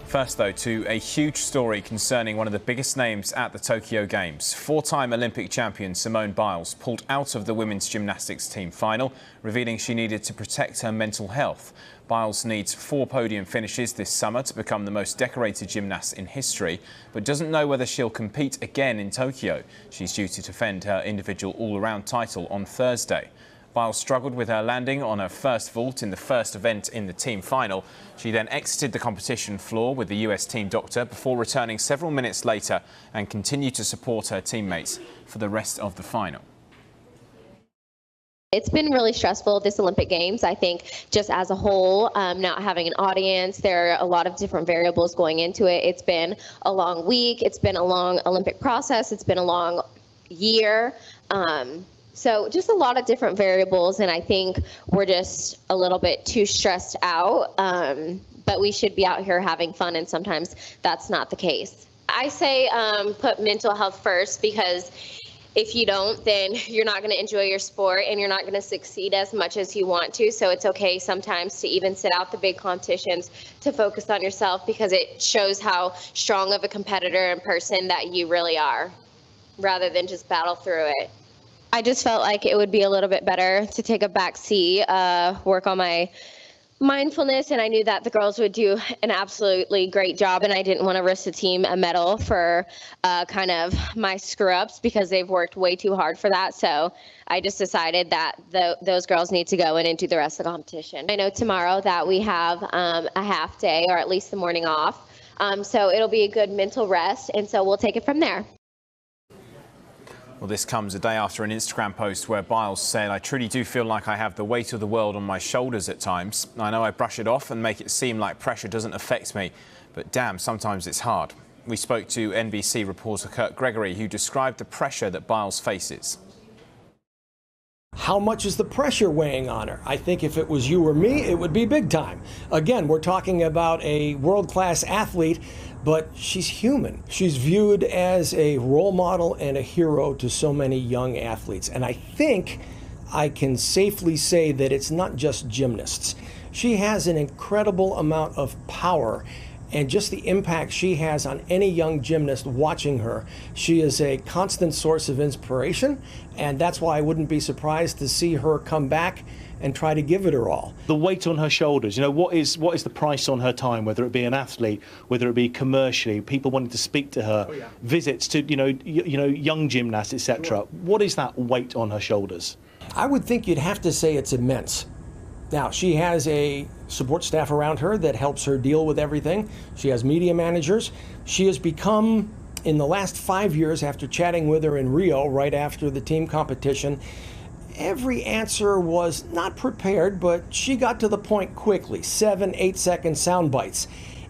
First, though, to a huge story concerning one of the biggest names at the Tokyo Games. Four-time Olympic champion Simone Biles pulled out of the women's gymnastics team final, revealing she needed to protect her mental health. Biles needs 4 podium finishes this summer to become the most decorated gymnast in history, but doesn't know whether she'll compete again in Tokyo. She's due to defend her individual all-around title on Thursday. Biles struggled with her landing on her first vault in the first event in the team final. She then exited the competition floor with the US team doctor before returning several minutes later and continued to support her teammates for the rest of the final. It's been really stressful, this Olympic Games. I think just as a whole, not having an audience, there are a lot of different variables going into it. It's been a long week. It's been a long Olympic process. It's been a long year. So just a lot of different variables, and I think we're just a little bit too stressed out, but we should be out here having fun, and sometimes that's not the case. I say put mental health first, because if you don't, then you're not going to enjoy your sport and you're not going to succeed as much as you want to. So it's okay sometimes to even sit out the big competitions to focus on yourself, because it shows how strong of a competitor and person that you really are, rather than just battle through it. I just felt like it would be a little bit better to take a back seat, work on my mindfulness, and I knew that the girls would do an absolutely great job, and I didn't want to risk the team a medal for kind of my screw-ups, because they've worked way too hard for that. So I just decided that those girls need to go in and do the rest of the competition. I know tomorrow that we have a half day, or at least the morning off, so it'll be a good mental rest, and so we'll take it from there. Well, this comes a day after an Instagram post where Biles said, "I truly do feel like I have the weight of the world on my shoulders at times. I know I brush it off and make it seem like pressure doesn't affect me, but damn, sometimes it's hard." We spoke to NBC reporter Kurt Gregory, who described the pressure that Biles faces. How much is the pressure weighing on her? I think if it was you or me, it would be big time. Again, we're talking about a world-class athlete, but she's human. She's viewed as a role model and a hero to so many young athletes. And I think I can safely say that it's not just gymnasts. She has an incredible amount of power, and just the impact she has on any young gymnast watching her. She is a constant source of inspiration, and that's why I wouldn't be surprised to see her come back and try to give it her all. The weight on her shoulders, what is the price on her time, whether it be an athlete, whether it be commercially, people wanting to speak to her, visits to young gymnasts, etc. Sure. What is that weight on her shoulders? I would think you'd have to say it's immense. Now, she has a support staff around her that helps her deal with everything. She has media managers. She has become, in the last 5 years, after chatting with her in Rio right after the team competition, every answer was not prepared, but she got to the point quickly. 7-8 second sound bites.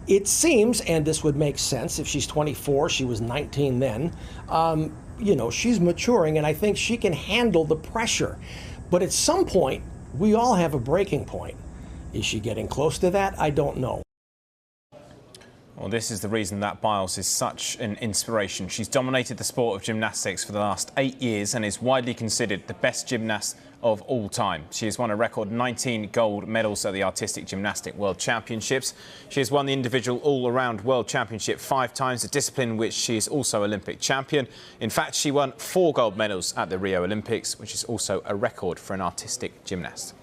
It seems, and this would make sense if she's 24, she was 19 then, she's maturing, and I think she can handle the pressure. But at some point, we all have a breaking point. Is she getting close to that? I don't know. Well, this is the reason that Biles is such an inspiration. She's dominated the sport of gymnastics for the last 8 years and is widely considered the best gymnast of all time. She has won a record 19 gold medals at the Artistic Gymnastic World Championships. She has won the individual all-around World Championship 5 times, a discipline in which she is also Olympic champion. In fact, she won 4 gold medals at the Rio Olympics, which is also a record for an artistic gymnast.